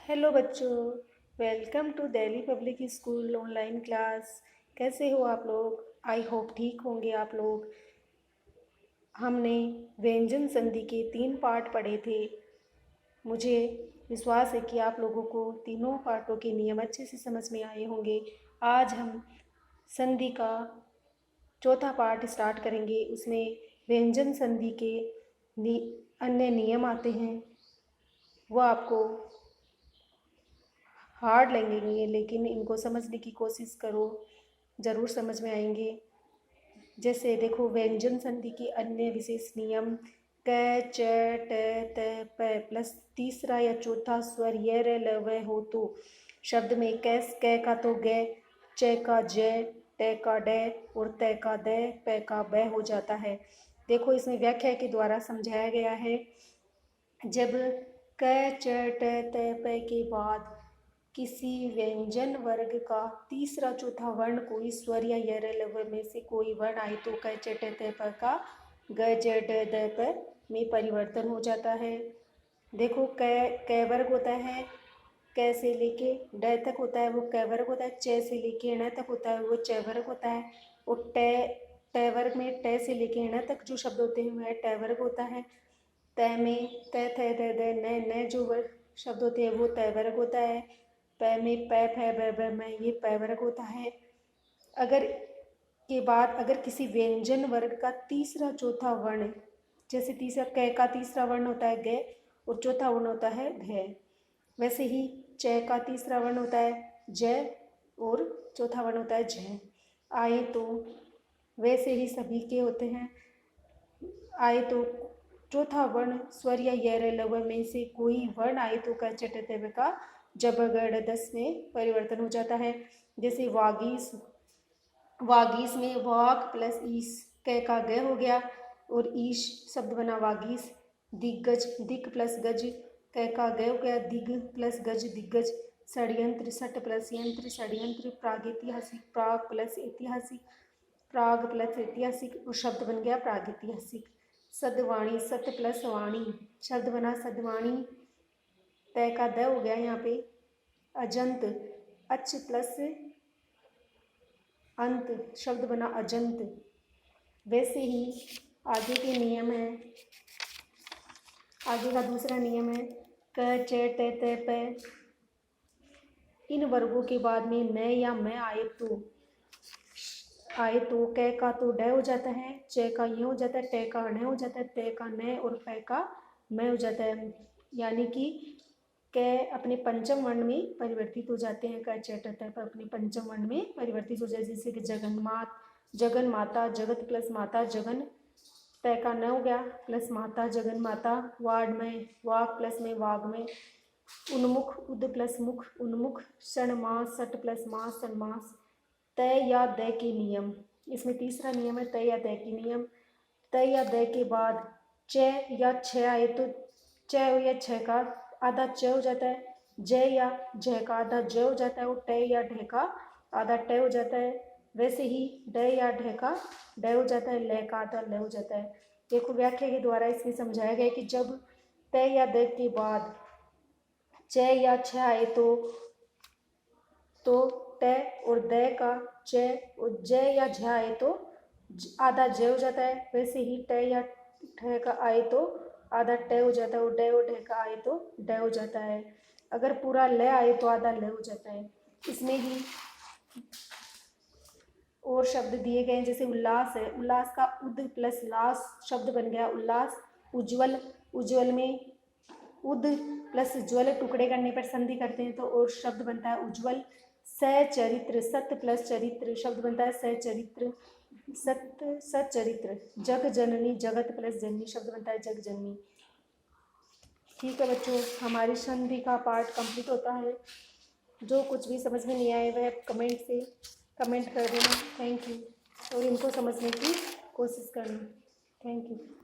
Hello बच्चों, welcome to Delhi public school online class. कैसे हो आप लोग? आई होप ठीक होंगे आप लोग। हमने व्यंजन संधि के 3 पार्ट पढ़े थे। मुझे विश्वास है कि आप लोगों को तीनों पार्टों के नियम अच्छे से समझ में आए होंगे। आज हम संधि का चौथा पार्ट स्टार्ट करेंगे। उसमें व्यंजन संधि के अन्य नियम आते हैं। वो आपको हार्ड लगेंगे, लेकिन इनको समझने की कोशिश करो, ज़रूर समझ में आएंगे। जैसे देखो, व्यंजन संधि के अन्य विशेष नियम क च ट त प प्लस तीसरा या चौथा स्वर य र ल व हो तो शब्द में क का तो ग, च का ज, ट का ड और त का द, प का ब हो जाता है। देखो, इसमें व्याख्या के द्वारा समझाया गया है। जब क च ट त प के बाद किसी व्यंजन वर्ग का तीसरा चौथा वर्ण कोई स्वर या य र ल व में से कोई वर्ण आए तो क च ट त प का ग ज ड द प में परिवर्तन हो जाता है। देखो, क वर्ग होता है, क से लेके ड तक होता है वो क वर्ग होता है। च से लेके ण तक होता है वो च वर्ग होता है। और ट वर्ग में ट से लेके ण तक जो शब्द होते हैं वह ट वर्ग होता है। त में त थ द द न जो शब्द होते हैं वो त वर्ग होता है। प में प फ ब ब में ये प वर्ग होता है। अगर किसी व्यंजन वर्ग का तीसरा चौथा वर्ण, जैसे तीसरा क का तीसरा वर्ण होता है ग और चौथा वर्ण होता है घ, वैसे ही च का तीसरा वर्ण होता है ज और चौथा वर्ण होता है झ आए तो वैसे ही सभी के होते हैं। आए तो चौथा वर्ण स्वर या य र ल व में से कोई वर्ण आए तो क च ट त व का जब गड़ दस में परिवर्तन हो जाता है। जैसे वागीस, वागीस में वाक प्लस ईस क का ग हो गया और ईश शब्द बना वागीस। दिग्गज, दिक प्लस गज क का ग हो गया, दिग प्लस गज दिग्गज। षड्यंत्र, सट प्लस यंत्र षड्यंत्र। प्रागैतिहासिक, प्राग प्लस ऐतिहासिक प्राग प्लस ऐतिहासिक और शब्द बन गया प्रागैतिहासिक। सदवाणी, सत प्लस वाणी शब्द बना सदवाणी। त का द हो गया यहाँ पे। अजंत, अच प्लस अंत शब्द बना अजंत। वैसे ही आगे के नियम है। आगे का दूसरा नियम है क च ट त प। इन वर्गों के बाद में न या मैं आए तो क का तो ड हो जाता है, च का य हो जाता है, ट का न हो जाता है, त का न और प का मैं हो जाता है। यानी कि क अपने पंचम वर्ण में परिवर्तित हो जाते हैं। क च ट त प अपने पंचम वर्ण में परिवर्तित हो जाते हैं। जैसे कि जगन्मात, जगन माता, जगत प्लस माता जगन। त का न हो गया प्लस माता जगन माता। वार्ड में वाग प्लस में वाग में। उन्मुख, उद प्लस मुख उन्मुख। षणमास, सट प्लस मास षणमास। तय या द के नियम, इसमें तीसरा नियम है तय या द के नियम। तय या द के बाद च या छ आए तो च या छ का आधा च हो जाता है, ज या झ का आधा ज हो जाता है और ट या ढ का आधा ट हो जाता है। वैसे ही ड या ढ का ड हो जाता है, ल का आधा ल हो जाता है। देखो, व्याख्या के द्वारा इसमें समझाया गया कि जब तय या द के बाद च या छ आए तो ट और द का च और ज या झ आए तो आधा ज हो जाता है। वैसे ही ट या ठ का आए तो आधा ट हो जाता है और ड और ढ का आए तो ड हो जाता है। अगर पूरा ल आए तो आधा ल हो जाता है। इसमें ही और शब्द दिए गए हैं, जैसे उल्लास है, उल्लास का उद प्लस लास शब्द बन गया उल्लास। उज्ज्वल, उज्ज्वल में उद प्लस ज्वल टुकड़े करने पर संधि करते हैं तो और शब्द बनता है उज्ज्वल। सचरित्र, सत प्लस चरित्र शब्द बनता है सचरित्र। सचरित्र। जग जननी, जगत प्लस जननी शब्द बनता है जग जननी। ठीक है बच्चों, हमारी संधि का पार्ट कंप्लीट होता है। जो कुछ भी समझ में नहीं आए वह कमेंट कर देना। Thank you. और इनको समझने की कोशिश करना। Thank you.